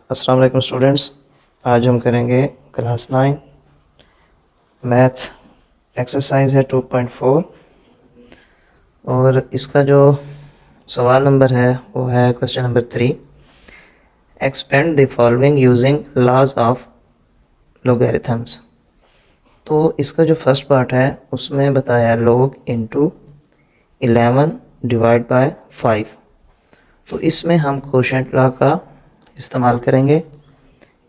अस्सलाम वालेकुम स्टूडेंट्स। आज हम करेंगे क्लास 9 मैथ एक्सरसाइज है 2.4 और इसका जो सवाल नंबर है वो है question number 3। Expand the following using laws of logarithms. तो इसका जो फर्स्ट पार्ट है उसमें बताया log इंटू 11 डिवाइड बाय 5। तो इसमें हम कोशेंट लॉ का इस्तेमाल करेंगे।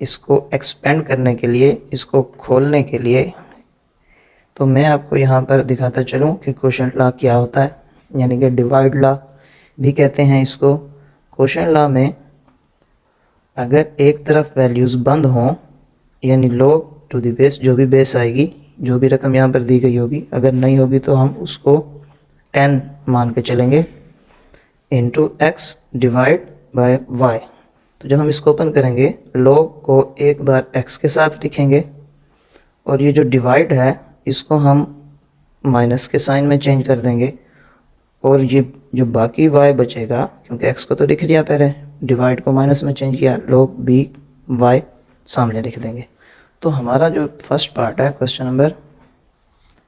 इसको एक्सपेंड करने के लिए, इसको खोलने के लिए, तो मैं आपको यहाँ पर दिखाता चलूँ कि कोशेंट लॉ क्या होता है, यानी कि डिवाइड लॉ भी कहते हैं इसको। कोशेंट लॉ में अगर एक तरफ वैल्यूज़ बंद हों, यानी log टू द बेस, जो भी बेस आएगी, जो भी रकम यहाँ पर दी गई होगी, अगर नहीं होगी तो हम उसको 10 मान के चलेंगे, into X divide by Y. तो जब हम इसको ओपन करेंगे log को एक बार x के साथ लिखेंगे और ये जो डिवाइड है इसको हम माइनस के साइन में चेंज कर देंगे और ये जो बाकी y बचेगा, क्योंकि x को तो लिख दिया पहले, डिवाइड को माइनस में चेंज किया, log b y सामने लिख देंगे। तो हमारा जो फर्स्ट पार्ट है क्वेश्चन नंबर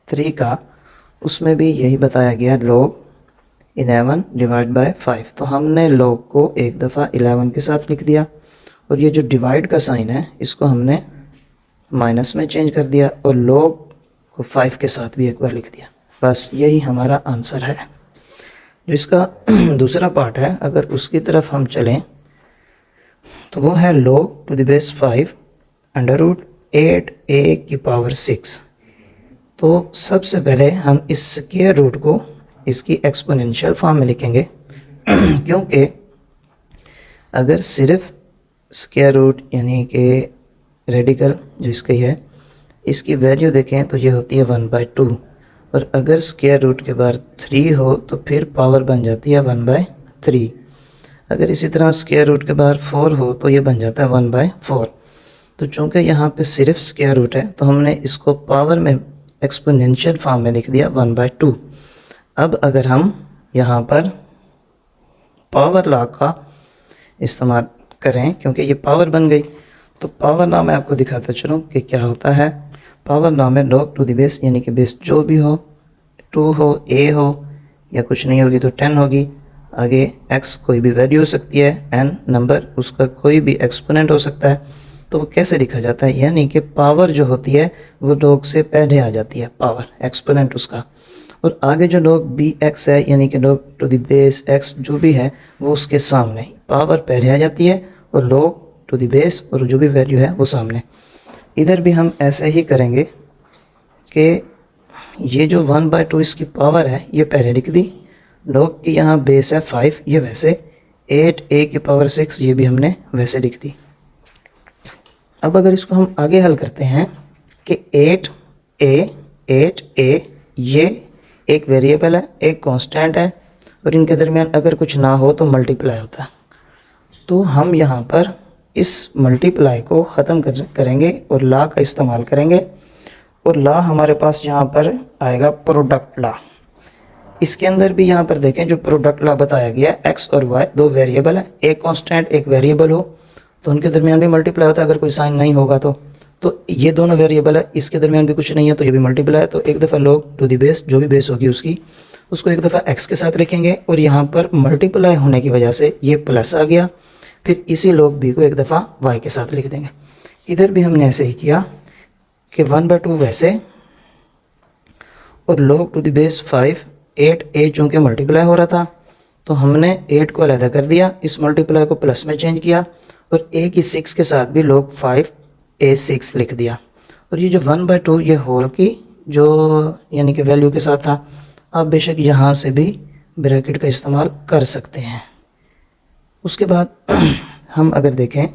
3 का, उसमें भी यही बताया गया log 11 डिवाइड बाय 5। तो हमने log को एक दफ़ा 11 के साथ लिख दिया और ये जो डिवाइड का साइन है इसको हमने माइनस में चेंज कर दिया और log को 5 के साथ भी एक बार लिख दिया। बस यही हमारा आंसर है। जो इसका दूसरा पार्ट है, अगर उसकी तरफ हम चलें तो वो है log to the base 5 under root 8a की पावर 6। तो सबसे पहले हम इस स्क्वायर रूट को इसकी एक्सपोनेंशियल फॉर्म में लिखेंगे क्योंकि अगर सिर्फ स्क्वायर रूट यानी कि रेडिकल जो इसकी है, इसकी वैल्यू देखें तो ये होती है 1/2, और अगर स्क्वायर रूट के बाद 3 हो तो फिर पावर बन जाती है 1/3। अगर इसी तरह स्क्वायर रूट के बाद 4 हो तो ये बन जाता है 1/4। तो चूँकि यहाँ पे सिर्फ स्क्वायर रूट है तो हमने इसको पावर में एक्सपोनेंशियल फॉर्म में लिख दिया 1/2। अब अगर हम यहाँ पर पावर लॉ का इस्तेमाल करें, क्योंकि ये पावर बन गई, तो पावर लॉ मैं आपको दिखाता चलूँ कि क्या होता है। पावर लॉ में log टू द बेस, यानी कि बेस जो भी हो, 2 हो, a हो, या कुछ नहीं होगी तो 10 होगी, आगे x कोई भी वैल्यू हो सकती है, n नंबर, उसका कोई भी एक्सपोनेंट हो सकता है। तो वो कैसे लिखा जाता है, यानी कि पावर जो होती है वो log से पहले आ जाती है, पावर एक्सपोनेंट उसका, और आगे जो log bx है यानी कि log to the base x जो भी है वो उसके सामने, पावर पहले आ जाती है और log टू द बेस और जो भी वैल्यू है वो सामने। इधर भी हम ऐसे ही करेंगे कि ये जो 1/2 इसकी पावर है ये पहले लिख दी, log की यहाँ बेस है 5, ये वैसे 8a की पावर 6 ये भी हमने वैसे लिख दी। अब अगर इसको हम आगे हल करते हैं कि 8a ये एक वेरिएबल है, एक कांस्टेंट है, और इनके दरमियान अगर कुछ ना हो तो मल्टीप्लाई होता है। तो हम यहाँ पर इस मल्टीप्लाई को ख़त्म करेंगे और लॉ का इस्तेमाल करेंगे, और लॉ हमारे पास यहाँ पर आएगा प्रोडक्ट लॉ। इसके अंदर भी यहाँ पर देखें जो प्रोडक्ट लॉ बताया गया, x और y दो वेरिएबल है, एक कांस्टेंट एक वेरिएबल हो तो उनके दरमियान भी मल्टीप्लाई होता है, अगर कोई साइन नहीं होगा तो ये दोनों वेरिएबल है, इसके दरमियान भी कुछ नहीं है तो ये भी मल्टीप्लाई है। तो एक दफ़ा log टू द बेस, जो भी बेस होगी उसको एक दफ़ा x के साथ लिखेंगे, और यहाँ पर मल्टीप्लाई होने की वजह से ये प्लस आ गया, फिर इसी log b को एक दफ़ा y के साथ लिख देंगे। इधर भी हमने ऐसे ही किया कि 1/2 वैसे, और log to the base 5 8a चूँकि मल्टीप्लाई हो रहा था तो हमने 8 को अलहदा कर दिया, इस मल्टीप्लाई को प्लस में चेंज किया, और a की 6 के साथ भी log 5a6 लिख दिया। और ये जो 1/2 ये होल की जो यानी कि वैल्यू के साथ था, आप बेशक यहाँ से भी ब्रैकेट का इस्तेमाल कर सकते हैं। उसके बाद हम अगर देखें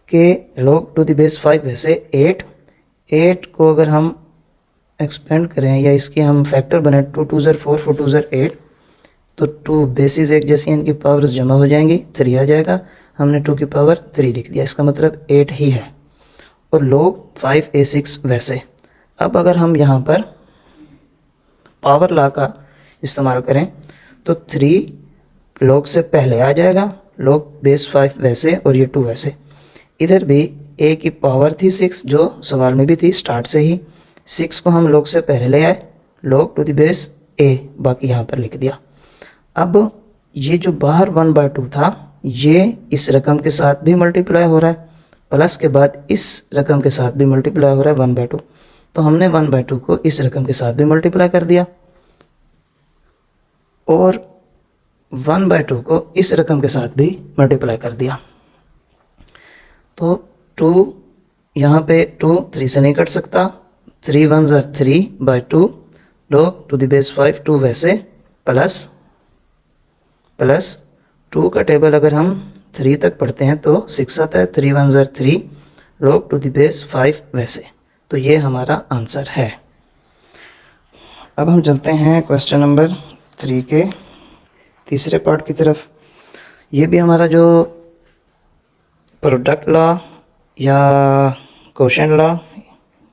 कि log टू द बेस 5 वैसे 8 को अगर हम एक्सपेंड करें या इसकी हम फैक्टर बने, 2 2 4 4 2 8, तो 2 बेसिस एक जैसी, इनकी पावर्स जमा हो जाएंगी, 3 आ जाएगा, हमने 2 की पावर 3 लिख दिया, इसका मतलब 8 ही है, और log 5a6 वैसे। अब अगर हम यहाँ पर पावर लॉ का इस्तेमाल करें तो 3 log से पहले आ जाएगा, log बेस 5 वैसे और ये 2 वैसे। इधर भी a की पावर थी 6 जो सवाल में भी थी स्टार्ट से ही, 6 को हम log से पहले ले आए, log to the base a, बाकी यहाँ पर लिख दिया। अब ये जो बाहर 1/2 था ये इस रकम के साथ भी मल्टीप्लाई हो रहा है, प्लस के बाद इस रकम के साथ भी मल्टीप्लाई हो रहा है 1/2, तो हमने 1/2 को इस रकम के साथ भी मल्टीप्लाई कर दिया और 1/2 को इस रकम के साथ भी मल्टीप्लाई कर दिया। तो 2 यहाँ पे 2 3 से नहीं कट सकता, 3 1 are 3/2 log to the base 5, 2 वैसे प्लस 2 का टेबल अगर हम 3 तक पढ़ते हैं तो 6 आता है, 3 1 are 3 log to the base 5 वैसे। तो ये हमारा आंसर है। अब हम चलते हैं क्वेश्चन नंबर 3 के तीसरे पार्ट की तरफ। ये भी हमारा जो प्रोडक्ट लॉ या क्वोशंट लॉ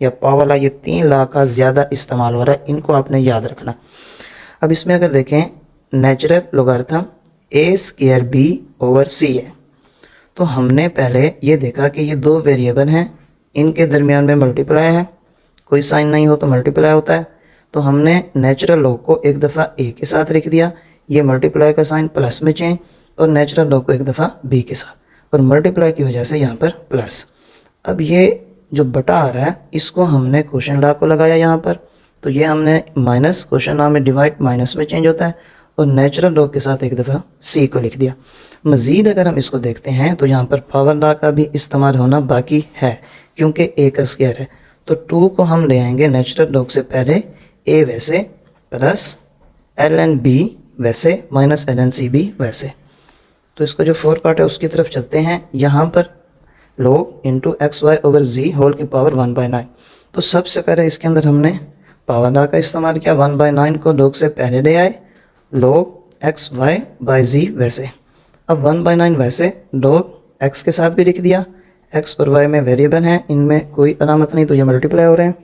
या पावर लॉ, ये 3 लॉ का ज़्यादा इस्तेमाल हो रहा है, इनको आपने याद रखना। अब इसमें अगर देखें नेचुरल लोगारिथम a²b/c है, तो हमने पहले ये देखा कि ये 2 वेरिएबल हैं, इनके दरमियान में मल्टीप्लाई है, कोई साइन नहीं हो तो मल्टीप्लाई होता है, तो हमने नेचुरल लॉग को एक दफ़ा a के साथ लिख दिया, ये मल्टीप्लाई का साइन प्लस में चेंज, और नेचुरल लॉग को एक दफ़ा b के साथ, और मल्टीप्लाई की वजह से यहाँ पर प्लस। अब ये जो बटा आ रहा है इसको हमने क्वोशंट लॉ को लगाया यहाँ पर, तो ये हमने माइनस, क्वोशंट लॉ में डिवाइड माइनस में चेंज होता है, और नेचुरल लॉग के साथ एक दफ़ा c को लिख दिया। मज़ीद अगर हम इसको देखते हैं तो यहाँ पर पावर लॉ का भी इस्तेमाल होना बाकी है, क्योंकि a का स्क्वायर है, तो 2 को हम ले आएंगे नेचुरल लॉग से पहले a वैसे प्लस ln b वैसे माइनस ln c b वैसे। तो इसका जो 4 पार्ट है उसकी तरफ चलते हैं। यहाँ पर log इंटू xy/z होल की पावर 1/9, तो सबसे पहले इसके अंदर हमने पावर लॉ का इस्तेमाल किया, 1/9 को log से पहले ले आए, log xy/z वैसे। अब 1/9 वैसे log x के साथ भी लिख दिया, x और y में वेरिएबल हैं, इनमें कोई अलामत नहीं तो ये मल्टीप्लाई हो रहे हैं,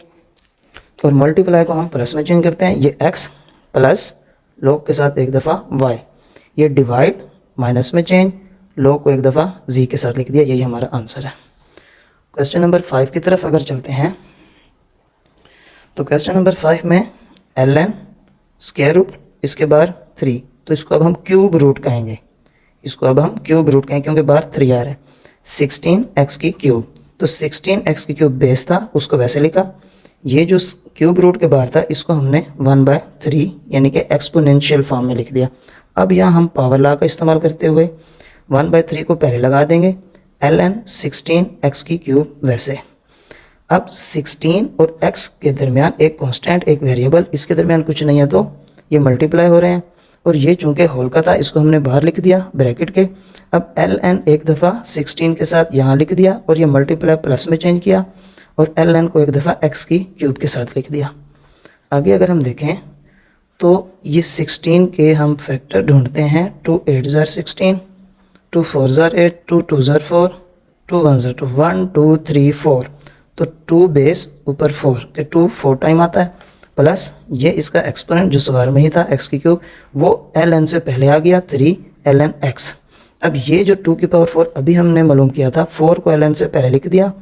और मल्टीप्लाई को हम प्लस में चेंज करते हैं, ये x प्लस log के साथ एक दफ़ा y, ये डिवाइड माइनस में चेंज, log को एक दफ़ा z के साथ लिख दिया, यही हमारा आंसर है। क्वेश्चन नंबर 5 की तरफ अगर चलते हैं तो क्वेश्चन नंबर 5 में ln स्क्वायर रूट इसके बाद 3, तो इसको अब हम क्यूब रूट कहेंगे, इसको अब हम क्यूब रूट कहेंगे क्योंकि बाहर 3 आ रहा है। 16x की क्यूब, तो 16x की क्यूब बेस था उसको वैसे लिखा, ये जो क्यूब रूट के बाहर था इसको हमने 1/3 यानी कि एक्सपोनेंशियल फॉर्म में लिख दिया। अब यहाँ हम पावर लॉ का इस्तेमाल करते हुए 1/3 को पहले लगा देंगे, ln 16x की क्यूब वैसे। अब 16 और x के दरमियान एक कांस्टेंट, एक वेरिएबल, इसके दरमियान कुछ नहीं है तो ये मल्टीप्लाई हो रहे हैं, और ये चूंकि होल का था इसको हमने बाहर लिख दिया ब्रैकेट के। अब ln एक दफ़ा 16 के साथ यहाँ लिख दिया और ये मल्टीप्लाई प्लस में चेंज किया, और ln को एक दफ़ा x की क्यूब के साथ लिख दिया। आगे अगर हम देखें तो ये 16 के हम फैक्टर ढूंढते हैं, 2 8 are 16, 2 4 are 8, 2 2 are 4, 2 1 are 2, 1 2 3 4, तो 2 बेस ऊपर 4 के 2 4 टाइम आता है, प्लस ये इसका एक्सपोनेंट जो सवाल में ही था x की क्यूब, वो ln से पहले आ गया 3 ln x। अब ये जो 2 की पावर 4 अभी हमने मालूम किया था, 4 को ln से पहले लिख दिया,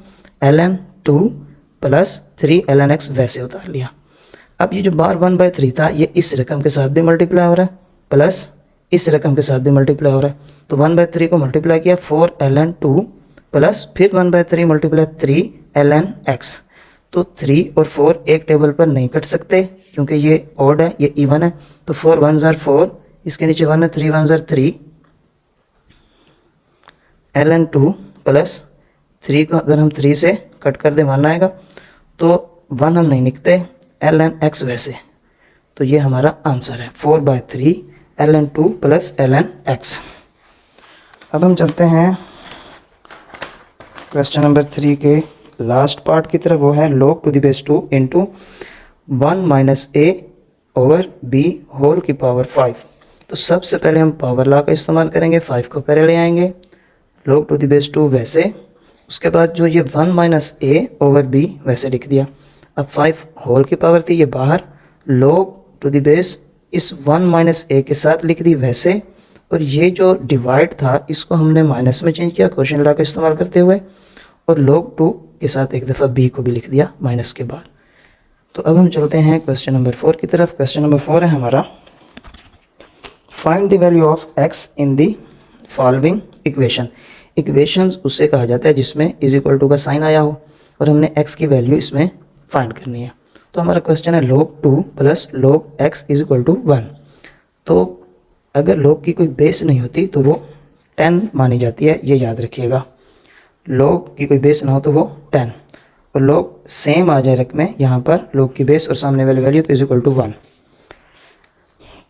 ln 2 प्लस 3 ln x वैसे उतार लिया। अब ये जो बार 1/3 था ये इस रकम के साथ भी मल्टीप्लाई हो रहा है, प्लस इस रकम के साथ भी मल्टीप्लाई हो रहा है, तो 1/3 को मल्टीप्लाई किया 4 ln 2 प्लस फिर 1/3 मल्टीप्लाई 3 ln x। तो 3 और 4 एक टेबल पर नहीं कट सकते क्योंकि ये ऑड है, ये इवन है, तो 4 1 are 4, इसके नीचे 1 है, 3 1 are 3 ln 2 प्लस 3 को अगर हम 3 से कट कर दें 1 आएगा, तो 1 हम नहीं लिखते, ln x वैसे। तो ये हमारा आंसर है 4/3 ln 2 प्लस ln x। अब हम चलते हैं क्वेश्चन नंबर 3 के लास्ट पार्ट की तरफ, वो है log to the base 2 into 1 minus a over b whole की पावर 5। तो सबसे पहले हम पावर लॉ का इस्तेमाल करेंगे, 5 को पहले ले आएंगे, log टू द बेस 2 वैसे, उसके बाद जो ये 1 माइनस a ओवर b वैसे लिख दिया। अब 5 होल की पावर थी ये बाहर, log टू द बेस इस 1 माइनस a के साथ लिख दी वैसे, और ये जो डिवाइड था इसको हमने माइनस में चेंज किया क्वोशंट लॉ का इस्तेमाल करते हुए, और log 2 के साथ एक दफ़ा b को भी लिख दिया माइनस के बाद। तो अब हम चलते हैं क्वेश्चन नंबर 4 की तरफ। क्वेश्चन नंबर 4 है हमारा, find the value of x in the following equation. Equations उससे कहा जाता है जिसमें इज इक्वल टू का साइन आया हो और हमने x की वैल्यू इसमें फाइंड करनी है। तो हमारा क्वेश्चन है log 2 plus log x is equal to 1। तो अगर log की कोई बेस नहीं होती तो वो 10 मानी जाती है, ये याद रखिएगा। log की कोई बेस ना हो तो वो 10, और log सेम आ जाए रकम में यहाँ पर log की बेस और सामने वाली वैल्यू तो इज इक्वल टू 1।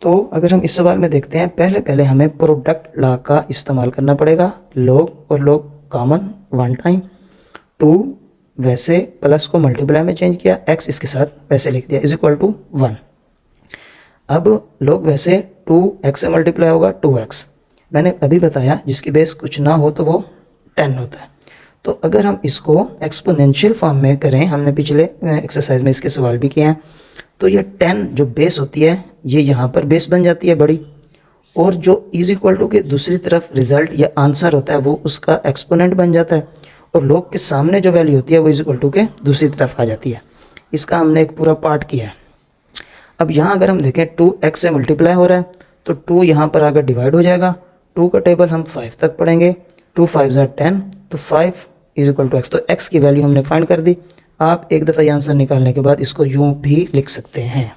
तो अगर हम इस सवाल में देखते हैं, पहले हमें प्रोडक्ट लॉ का इस्तेमाल करना पड़ेगा। log और log कॉमन 1 टाइम, 2 वैसे प्लस को मल्टीप्लाई में चेंज किया, x इसके साथ वैसे लिख दिया इज इक्वल टू 1। अब log वैसे 2x से मल्टीप्लाई होगा 2x, मैंने अभी बताया जिसकी बेस कुछ ना हो तो वो 10 होता है। तो अगर हम इसको एक्सपोनेंशियल फॉर्म में करें, हमने पिछले एक्सरसाइज में इसके सवाल भी किए हैं, तो ये 10 जो बेस होती है ये यहाँ पर बेस बन जाती है बड़ी, और जो इज इक्वल टू के दूसरी तरफ रिजल्ट या आंसर होता है वो उसका एक्सपोनेंट बन जाता है, और log के सामने जो वैल्यू होती है वो इज इक्वल टू के दूसरी तरफ आ जाती है। इसका हमने एक पूरा पार्ट किया है। अब यहाँ अगर हम देखें 2x से मल्टीप्लाई हो रहा है तो 2 यहाँ पर आकर डिवाइड हो जाएगा। 2 का टेबल हम 5 तक पढ़ेंगे, 2 5 10, तो 5 इज इक्वल टू x। तो x की वैल्यू हमने फाइंड कर दी। आप एक दफ़ा ये आंसर निकालने के बाद इसको यूँ भी लिख सकते हैं।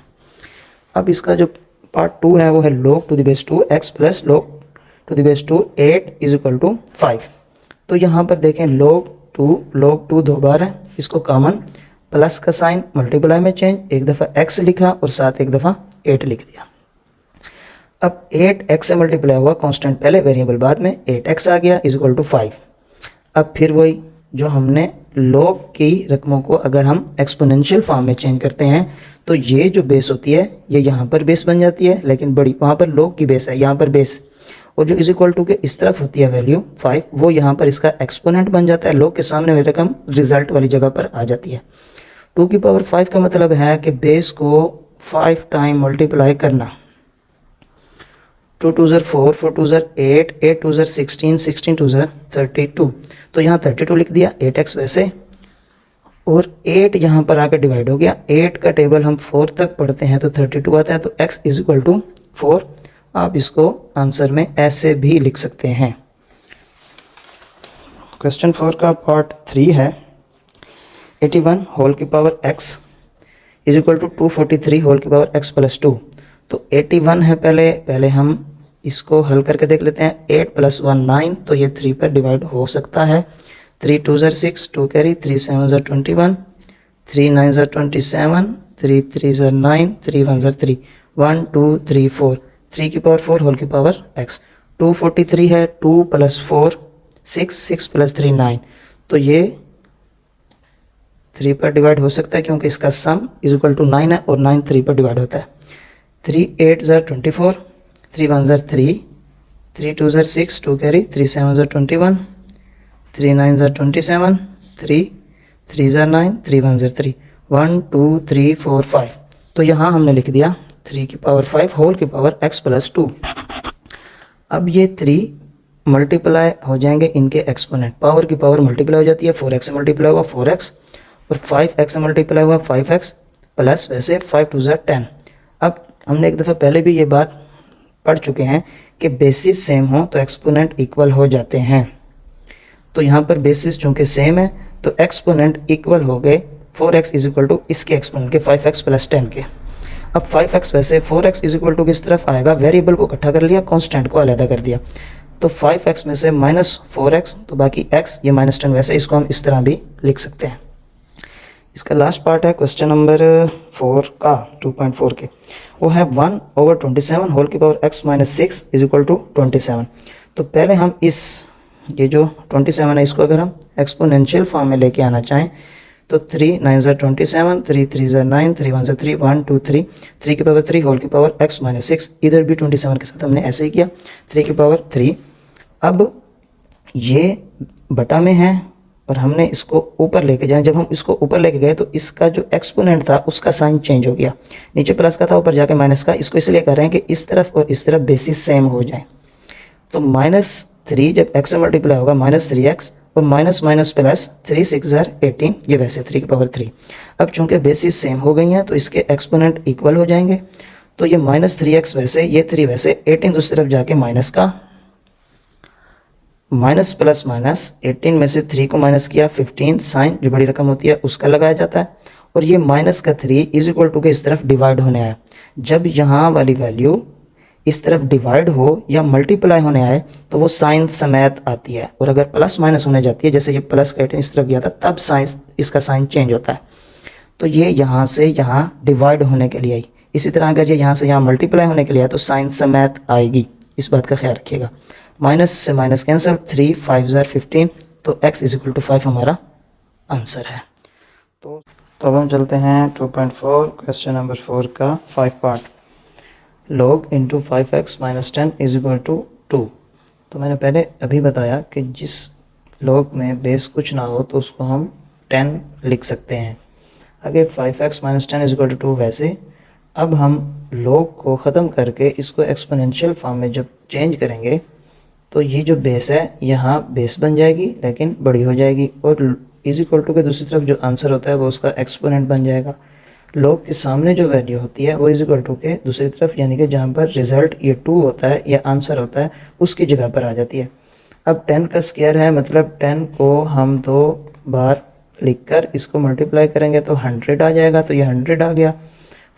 अब इसका जो पार्ट 2 है वो है log to the base 2 x plus log to the base 2 8 is equal to 5। तो यहाँ पर देखें log 2 दो बार है, इसको कॉमन प्लस का साइन मल्टीप्लाई में चेंज, एक दफ़ा x लिखा और साथ एक दफ़ा 8 लिख दिया। अब 8x से मल्टीप्लाई हुआ, कांस्टेंट पहले वेरिएबल बाद में, 8x आ गया इज इक्वल टू 5। अब फिर वही जो हमने log की रकमों को अगर हम एक्सपोनेंशियल फॉर्म में चेंज करते हैं तो ये जो बेस होती है ये यहाँ पर बेस बन जाती है, लेकिन बड़ी वहाँ पर log की बेस है, यहाँ पर बेस, और जो इज इक्वल टू के इस तरफ होती है वैल्यू 5, वो यहाँ पर इसका एक्सपोनेंट बन जाता है। log के सामने वाली रकम रिजल्ट वाली जगह पर आ जाती है। 2 की पावर 5 का मतलब है कि बेस को 5 टाइम मल्टीप्लाई करना। 2 2 4, 4 2 8, 8 2 16, 16 2 32। तो यहाँ 32 लिख दिया, 8x वैसे, और 8 यहाँ पर आकर डिवाइड हो गया। 8 का टेबल हम 4 तक पढ़ते हैं तो 32 आता है, तो x इज इक्वल टू 4। आप इसको आंसर में ऐसे भी लिख सकते हैं। क्वेश्चन 4 का पार्ट 3 है, 81 होल की power x is equal to 243 whole की पावर x प्लस 2। तो 81 है, पहले हम इसको हल करके देख लेते हैं। 8 प्लस 1 9, तो ये 3 पर डिवाइड हो सकता है। 3 2 6, 2 कैरी, 3 7 21, 3 9 27, 3 3 9, 3 1 3, 1 2 3 4, 3 की पावर 4 होल की पावर x। 243 है, 2 प्लस 4 6, 6 प्लस 3 9, तो ये 3 पर डिवाइड हो सकता है क्योंकि इसका सम इज इक्वल टू 9 है और 9 3 पर डिवाइड होता है। 3 8 24, 3 1 3, 3 2 6, 2 कैरी, 3 7 21, 3 9 27, 3 3 9, 3 1 3, 1 2 3 4 5। तो यहाँ हमने लिख दिया 3 की पावर 5 होल की पावर x प्लस 2। अब ये 3 मल्टीप्लाई हो जाएंगे इनके एक्सपोनेंट, पावर की पावर मल्टीप्लाई हो जाती है। 4x से मल्टीप्लाई हुआ 4x, और 5x से मल्टीप्लाई हुआ 5x, प्लस वैसे 5 2 10। अब हमने एक दफ़ा पहले भी ये बात पढ़ चुके हैं कि बेसिस सेम हो तो एक्सपोनेंट इक्वल हो जाते हैं। तो यहाँ पर बेसिस चूँकि सेम है तो एक्सपोनेंट इक्वल हो गए 4x इज इक्वल टू इसके एक्सपोनेंट के 5x प्लस 10 के। अब 5x वैसे 4x इज इक्वल टू किस तरफ आएगा, वेरिएबल को इकट्ठा कर लिया, कांस्टेंट को अलग कर दिया। तो 5x में से माइनस 4x, तो बाकी x, ये माइनस 10, वैसे इसको हम इस तरह भी लिख सकते हैं। इसका लास्ट पार्ट है क्वेश्चन नंबर 4 का 2.4 के, वो है 1/27 होल की power x minus 6 is equal to 27। तो पहले हम ये जो 27 है इसको अगर हम एक्सपोनेंशियल फॉर्म में लेके आना चाहें तो 3 9 27, 3 3 9, 3 1 3, 1 2 3, 3 की पावर 3 होल की पावर x माइनस 6, इधर भी 27 के साथ हमने ऐसे ही किया, 3 की पावर 3। अब ये बटा में है और हमने इसको ऊपर लेके जाए, जब हम इसको ऊपर लेके गए तो इसका जो एक्सपोनेंट था उसका साइन चेंज हो गया, नीचे प्लस का था ऊपर जाके माइनस का। इसको इसलिए कर रहे हैं कि इस तरफ और इस तरफ बेसिस सेम हो जाए। तो -3 जब x से मल्टीप्लाई होगा -3x और माइनस माइनस प्लस 3 6 ज़र 18, ये वैसे 3 की पावर 3। अब चूंकि बेसिस सेम हो गई हैं तो इसके एक्सपोनेंट इक्वल हो जाएंगे। तो ये माइनस 3x वैसे, ये 3 वैसे, 18 दूसरी तरफ जाके माइनस का, माइनस प्लस माइनस 18 में से 3 को माइनस किया, 15 साइन जो बड़ी रकम होती है उसका लगाया जाता है। और ये माइनस का 3 इज इक्वल टू के इस तरफ डिवाइड होने आया। जब यहाँ वाली वैल्यू इस तरफ डिवाइड हो या मल्टीप्लाई होने आए तो वो साइन समेत आती है, और अगर प्लस माइनस होने जाती है, जैसे ये प्लस का 18 इस तरफ गया था, तब साइन, इसका साइन चेंज होता है। तो ये यहाँ से यहाँ डिवाइड होने के लिए आई। इसी तरह अगर ये यहाँ से यहाँ मल्टीप्लाई होने के लिए आया तो साइन समेत आएगी, इस बात का ख्याल रखिएगा। माइनस से माइनस कैंसिल, 3 5 ज़र 15, तो x इज इक्वल टू 5 हमारा आंसर है। तो अब हम चलते हैं 2.4 क्वेश्चन नंबर 4 का 5 part. log into 5x minus 10 is equal to 2। तो मैंने पहले अभी बताया कि जिस log में बेस कुछ ना हो तो उसको हम 10 लिख सकते हैं। आगे 5x minus 10 is equal to 2 वैसे। अब हम log को ख़त्म करके इसको एक्सपोनेंशियल फॉर्म में जब चेंज करेंगे तो ये जो बेस है यहाँ बेस बन जाएगी लेकिन बड़ी हो जाएगी, और इज इक्वल टू के दूसरी तरफ जो आंसर होता है वो उसका एक्सपोनेंट बन जाएगा। log के सामने जो वैल्यू होती है वो इज इक्वल टू के दूसरी तरफ, यानी कि जहाँ पर रिजल्ट ये 2 होता है या आंसर होता है उसकी जगह पर आ जाती है। अब 10 का स्क्वायर है, मतलब 10 को हम 2 बार लिखकर इसको मल्टीप्लाई करेंगे तो 100 आ जाएगा, तो ये 100 आ गया।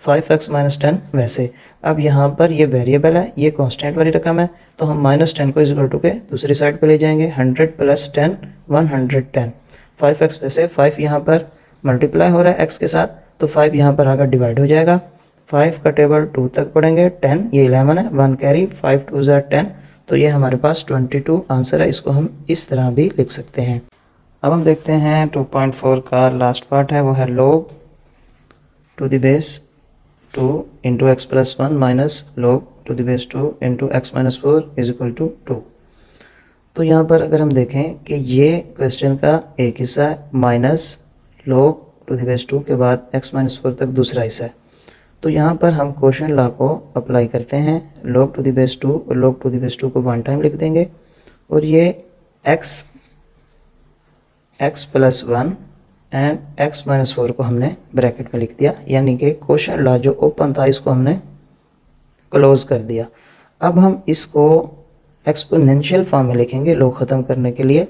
5x माइनस 10 वैसे। अब यहाँ पर ये वेरिएबल है, ये कांस्टेंट वाली रकम है, तो हम माइनस 10 को इज इक्वल टू के दूसरी साइड पे ले जाएंगे। 100 प्लस 10 110। 5x वैसे, 5 यहाँ पर मल्टीप्लाई हो रहा है x के साथ, तो 5 यहाँ पर आकर डिवाइड हो जाएगा। 5 का टेबल 2 तक पढ़ेंगे, 10 ये 11 है, 1 कैरी, 5 2 ज़र 10, तो ये हमारे पास 22 आंसर है। इसको हम इस तरह भी लिख सकते हैं। अब हम देखते हैं 2.4 का लास्ट पार्ट है, वो है log to the base 2 into X plus 1 minus log to the base 2 into X minus 4 is equal to 2। तो यहाँ पर अगर हम देखें कि ये क्वेश्चन का एक हिस्सा है minus log to the base 2 के बाद x माइनस 4 तक दूसरा हिस्सा है। तो यहाँ पर हम क्वेश्चन लॉ को अप्लाई करते हैं। log टू द बेस 2 और log टू द बेस 2 को 1 टाइम लिख देंगे, और ये x plus 1 and x minus 4 को हमने ब्रैकेट में लिख दिया, यानी कि क्वेश्चन लॉ जो ओपन था इसको हमने क्लोज कर दिया। अब हम इसको एक्सपोनेंशियल फॉर्म में लिखेंगे log ख़त्म करने के लिए।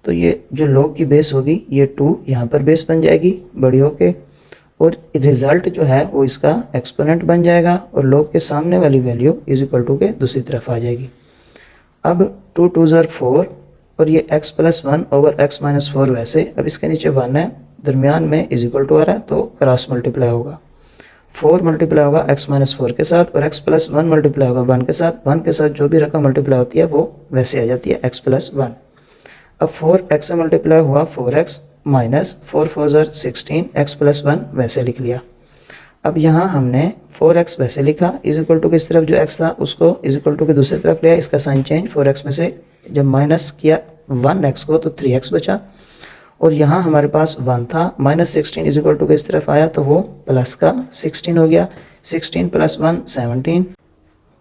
तो ये जो log की बेस होगी ये 2 यहाँ पर बेस बन जाएगी बड़ी होके, और रिज़ल्ट जो है वो इसका एक्सपोनेंट बन जाएगा, और log के सामने वाली वैल्यू इज इक्वल टू के दूसरी तरफ आ जाएगी। अब 2 2 ज़र 4, और ये x plus 1 over x minus 4 वैसे। अब इसके नीचे 1 है, दरमियान में इज इक्वल टू आ रहा है, तो क्रॉस मल्टीप्लाई होगा। 4 मल्टीप्लाई होगा x माइनस 4 के साथ, और x प्लस 1 मल्टीप्लाई होगा 1 के साथ। 1 के साथ जो भी रकम मल्टीप्लाई होती है वो वैसे आ जाती है x प्लस 1। अब 4x से मल्टीप्लाई हुआ 4x माइनस 4 4 ज़र 16, x प्लस 1 वैसे लिख लिया। अब यहाँ हमने 4x वैसे लिखा, इज इक्वल टू किस तरफ जो x था उसको इज इक्वल टू के दूसरी तरफ लिया, इसका साइन चेंज। 4x में से जब माइनस किया 1x को तो 3x बचा, और यहाँ हमारे पास 1 था, माइनस 16 इज इक्वल टू के इस तरफ आया तो वो प्लस का 16 हो गया। 16 plus 1 17,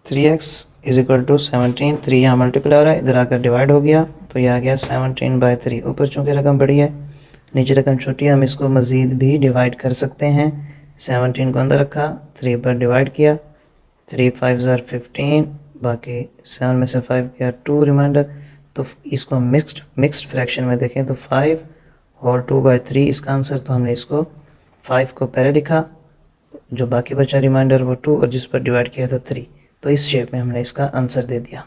3x is equal to 17, 3 यहाँ मल्टीप्लाई हो रहा है, इधर आकर डिवाइड हो गया, तो ये आ गया 17/3। ऊपर चूँकि रकम बड़ी है नीचे रकम छोटी है, हम इसको मज़ीद भी डिवाइड कर सकते हैं। 17 को अंदर रखा, 3 पर डिवाइड किया, 3 5 ज़र 15, बाकी 7 में से 5 किया 2 रिमाइंडर। तो इसको मिक्स्ड फ्रैक्शन में देखें तो 5 और 2/3 इसका आंसर। तो हमने इसको 5 को पहले लिखा, जो बाकी बचा रिमाइंडर वो 2, और जिस पर डिवाइड किया था 3, तो इस शेप में हमने इसका आंसर दे दिया।